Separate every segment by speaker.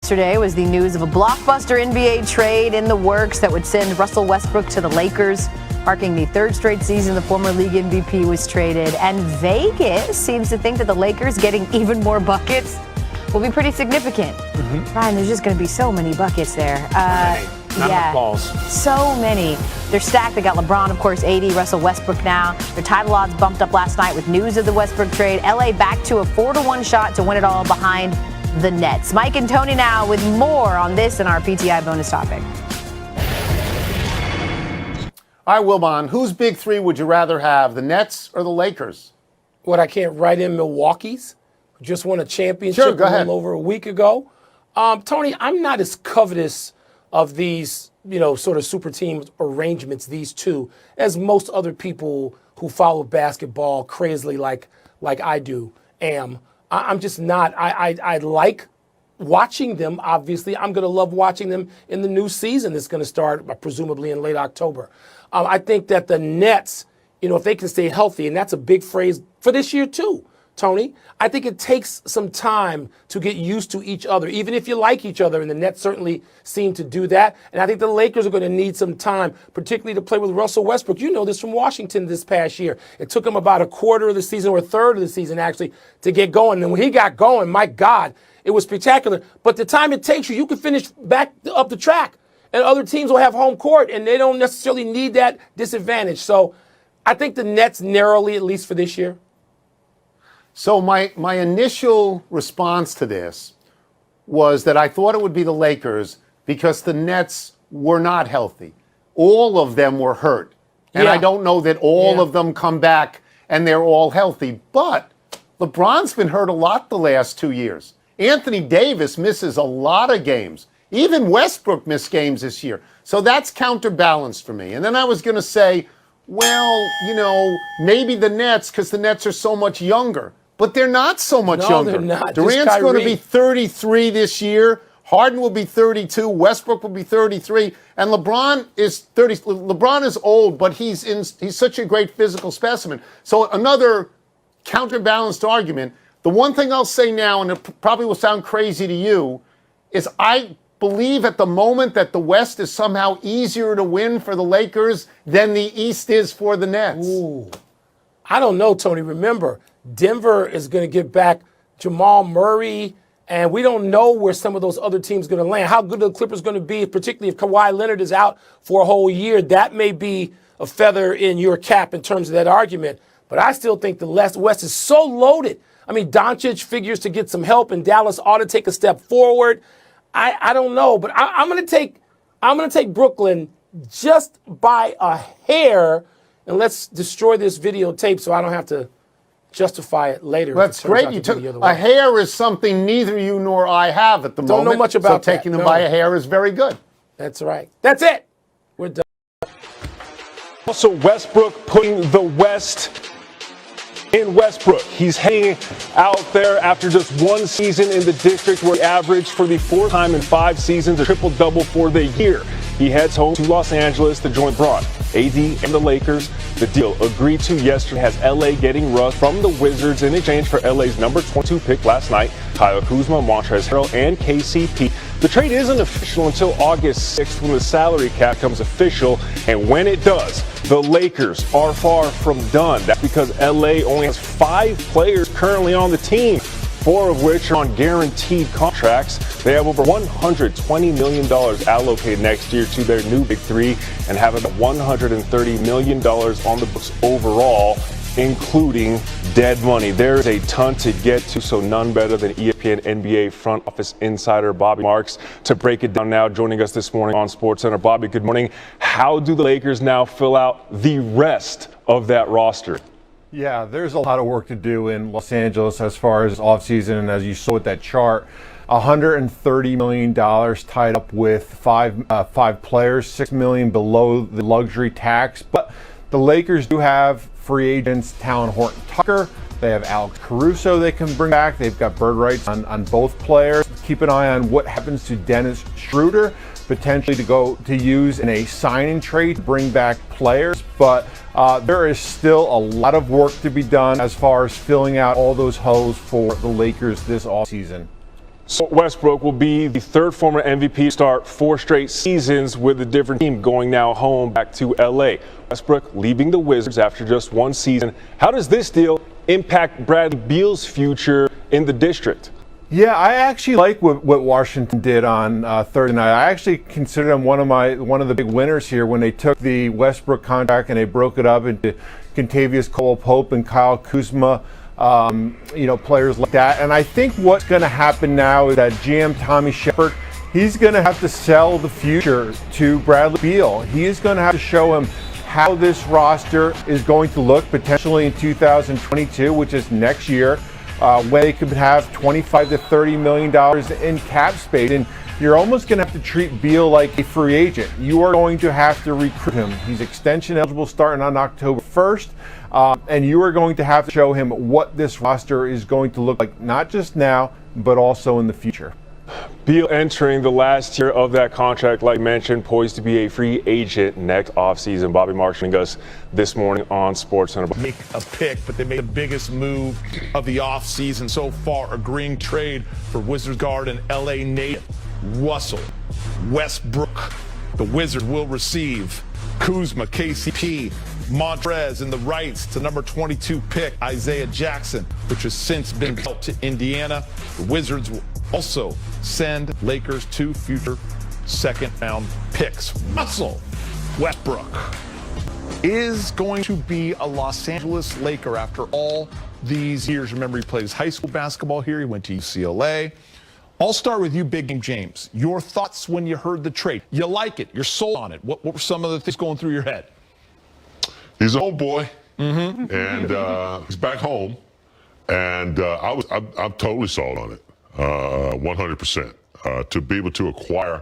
Speaker 1: Yesterday was the news of a blockbuster NBA trade in the works that would send Russell Westbrook to the Lakers, marking the third straight season the former league MVP was traded. And Vegas seems to think that the Lakers getting even more buckets will be pretty significant. Ryan, there's just going to be so many buckets there.
Speaker 2: Not enough balls.
Speaker 1: So many. They're stacked. They got LeBron, of course, AD, Russell Westbrook now. Their title odds bumped up last night with news of the Westbrook trade. LA back to a 4-1 shot to win it all behind the Nets. Mike and Tony now with more on this and our PTI bonus topic.
Speaker 3: All right, Wilbon, whose big three would you rather have, the Nets or the Lakers?
Speaker 2: What, I can't write in Milwaukee's? Who just won a championship
Speaker 3: Sure, go ahead.
Speaker 2: a little over a week ago. Tony, I'm not as covetous of these, sort of super team arrangements, these two, as most other people who follow basketball crazily like I do am. I'm just not. I like watching them, obviously. I'm going to love watching them in the new season that's going to start presumably in late October. I think that the Nets, if they can stay healthy, and that's a big phrase for this year too, Tony, I think it takes some time to get used to each other, even if you like each other, and the Nets certainly seem to do that. And I think the Lakers are going to need some time, particularly to play with Russell Westbrook. You know this from Washington this past year. It took him about a quarter of the season, or a third of the season, actually, to get going. And when he got going, my God, it was spectacular. But the time it takes you can finish back up the track, and other teams will have home court, and they don't necessarily need that disadvantage. So I think the Nets narrowly, at least for this year.
Speaker 3: So my initial response to this was that I thought it would be the Lakers because the Nets were not healthy. All of them were hurt. And I don't know that all of them come back and they're all healthy. But LeBron's been hurt a lot the last 2 years. Anthony Davis misses a lot of games. Even Westbrook missed games this year. So that's counterbalanced for me. And then I was going to say, well, maybe the Nets because the Nets are so much younger. But they're not so much younger.
Speaker 2: They're not.
Speaker 3: Durant's going to be 33 this year. Harden will be 32. Westbrook will be 33. And LeBron is 30. LeBron is old, but he's such a great physical specimen. So another counterbalanced argument. The one thing I'll say now, and it probably will sound crazy to you, is I believe at the moment that the West is somehow easier to win for the Lakers than the East is for the Nets.
Speaker 2: Ooh. I don't know, Tony. Remember, Denver is going to get back Jamal Murray, and we don't know where some of those other teams are going to land. How good the Clippers going to be, particularly if Kawhi Leonard is out for a whole year. That may be a feather in your cap in terms of that argument. But I still think the West is so loaded. I mean, Doncic figures to get some help, and Dallas ought to take a step forward. I don't know, but I'm going to take Brooklyn just by a hair. And let's destroy this videotape so I don't have to justify it later.
Speaker 3: That's great. You took a hair is something neither you nor I have at the moment.
Speaker 2: Don't know much about
Speaker 3: so taking them by a hair is very good.
Speaker 2: That's right. That's it. We're done.
Speaker 4: Also, Westbrook putting the West in Westbrook. He's hanging out there after just one season in the district where he averaged for the fourth time in 5 seasons a triple-double for the year. He heads home to Los Angeles to join LeBron, AD, and the Lakers. The deal agreed to yesterday has LA getting Russ from the Wizards in exchange for LA's number 22 pick last night, Kyle Kuzma, Montrezl Harrell, and KCP. The trade isn't official until August 6th when the salary cap becomes official, and when it does, the Lakers are far from done. That's because LA only has 5 players currently on the team, 4 of which are on guaranteed contracts. They have over $120 million allocated next year to their new big three and have about $130 million on the books overall, including dead money. There's a ton to get to, so none better than ESPN NBA front office insider Bobby Marks to break it down now, joining us this morning on SportsCenter. Bobby, good morning. How do the Lakers now fill out the rest of that roster?
Speaker 5: Yeah, there's a lot of work to do in Los Angeles as far as offseason, and as you saw with that chart, $130 million tied up with five players, $6 million below the luxury tax. But the Lakers do have free agents, Talon Horton-Tucker. They have Alex Caruso they can bring back. They've got bird rights on both players. Keep an eye on what happens to Dennis Schroeder, potentially to use in a sign-and trade to bring back players. But there is still a lot of work to be done as far as filling out all those holes for the Lakers this offseason.
Speaker 4: So Westbrook will be the third former MVP to start 4 straight seasons with a different team, going now home back to LA. Westbrook leaving the Wizards after just 1 season. How does this deal impact Bradley Beal's future in the district?
Speaker 5: Yeah, I actually like what Washington did on Thursday night. I actually consider them one of the big winners here when they took the Westbrook contract and they broke it up into Kentavious Caldwell-Pope and Kyle Kuzma. Players like that. And I think what's going to happen now is that GM Tommy Shepard, he's going to have to sell the future to Bradley Beal. He is going to have to show him how this roster is going to look potentially in 2022, which is next year, when they could have $25 to $30 million in cap space. And you're almost going to have to treat Beal like a free agent. You are going to have to recruit him. He's extension eligible starting on October 1st. And you are going to have to show him what this roster is going to look like, not just now, but also in the future.
Speaker 4: Beal entering the last year of that contract, like mentioned, poised to be a free agent next offseason. Bobby Marks joining us this morning on SportsCenter.
Speaker 6: Make a pick, but they made the biggest move of the offseason so far, agreeing trade for Wizards guard and LA native Russell Westbrook. The Wizards will receive Kuzma, KCP, Montrez, and the rights to number 22 pick Isaiah Jackson, which has since been dealt to Indiana. The Wizards will also send Lakers 2 future second-round picks. Russell Westbrook is going to be a Los Angeles Laker after all these years. Remember, he played his high school basketball here. He went to UCLA. I'll start with you, Big Game James. Your thoughts when you heard the trade? You like it? You're sold on it? What were some of the things going through your head?
Speaker 7: He's an old boy, and he's back home, and I'm totally sold on it, 100%. To be able to acquire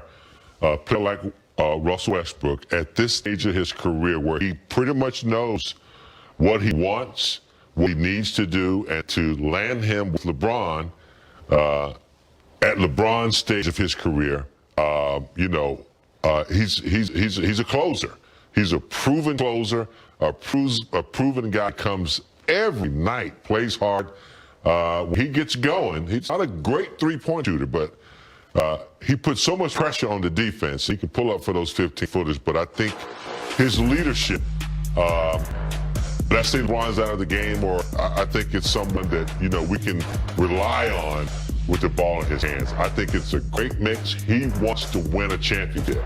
Speaker 7: a player like Russell Westbrook at this stage of his career, where he pretty much knows what he wants, what he needs to do, and to land him with LeBron at LeBron's stage of his career, he's a closer. He's a proven closer, a proven guy. Comes every night, plays hard. When he gets going, he's not a great three-point shooter, but he puts so much pressure on the defense. He can pull up for those 15-footers, but I think his leadership, let's say LeBron's out of the game, or I think it's someone that, we can rely on with the ball in his hands. I think it's a great mix. He wants to win a championship.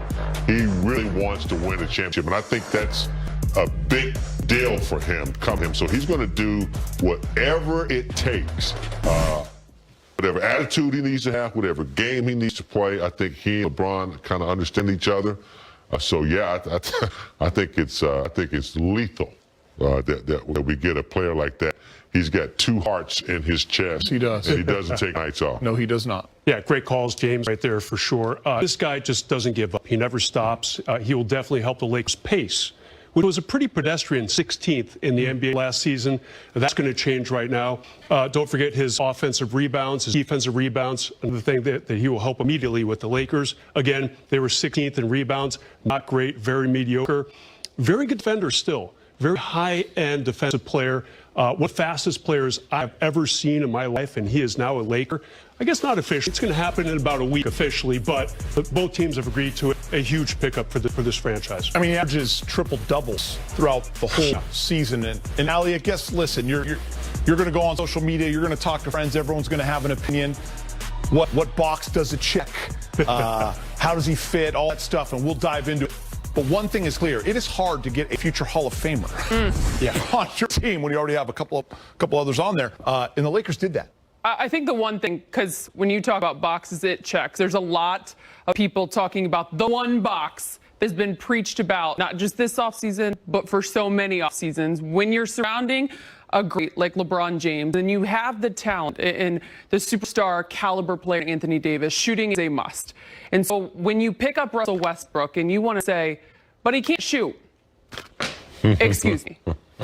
Speaker 7: He really wants to win a championship, and I think that's a big deal for him, So he's going to do whatever it takes, whatever attitude he needs to have, whatever game he needs to play. I think he and LeBron kind of understand each other. I think it's lethal that we get a player like that. He's got 2 hearts in his chest.
Speaker 6: He does.
Speaker 7: And he doesn't take nights off.
Speaker 6: No, he does not.
Speaker 8: Yeah, great calls, James, right there for sure. This guy just doesn't give up. He never stops. He will definitely help the Lakers pace, which was a pretty pedestrian 16th in the NBA last season. That's going to change right now. Don't forget his offensive rebounds, his defensive rebounds, and the thing that he will help immediately with the Lakers. Again, they were 16th in rebounds. Not great, very mediocre. Very good defender still. Very high-end defensive player. One of the fastest players I've ever seen in my life, and he is now a Laker. I guess not officially. It's going to happen in about a week officially, but both teams have agreed to it. A huge pickup for this franchise.
Speaker 6: I mean, he averages triple doubles throughout the whole season. And Ali, I guess, listen, you're going to go on social media. You're going to talk to friends. Everyone's going to have an opinion. What box does it check? How does he fit? All that stuff, and we'll dive into it. But one thing is clear: it is hard to get a future Hall of Famer on your team when you already have a couple others on there. And the Lakers did that.
Speaker 9: I think the one thing, because when you talk about boxes, it checks. There's a lot of people talking about the one box that's been preached about, not just this offseason, but for so many offseasons. When you're surrounding a great like LeBron James, and you have the talent and the superstar caliber player Anthony Davis, shooting is a must. And so when you pick up Russell Westbrook and you want to say, but he can't shoot, excuse me.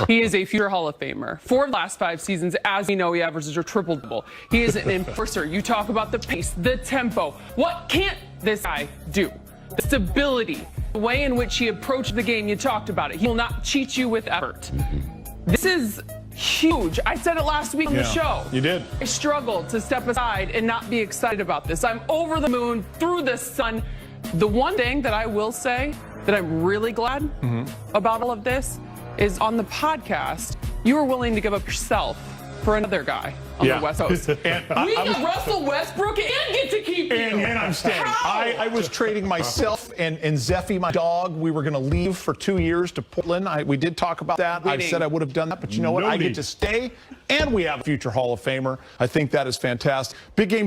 Speaker 9: He is a future Hall of Famer. For the last 5 seasons, as we know, he averages a triple-double. He is an enforcer. You talk about the pace, the tempo. What can't this guy do? The stability, the way in which he approached the game, you talked about it. He will not cheat you with effort. This is huge. I said it last week on the show.
Speaker 6: You did.
Speaker 9: I struggled to step aside and not be excited about this. I'm over the moon, through the sun. The one thing that I will say that I'm really glad about all of this is on the podcast, you were willing to give up yourself for another guy on the West Coast.
Speaker 6: And
Speaker 9: we got Russell Westbrook and get to keep you.
Speaker 6: And I'm staying. I was trading myself and Zeffy, my dog. We were going to leave for 2 years to Portland. We did talk about that. I said I would have done that, but you know what? I get to stay, and we have a future Hall of Famer. I think that is fantastic. Big game.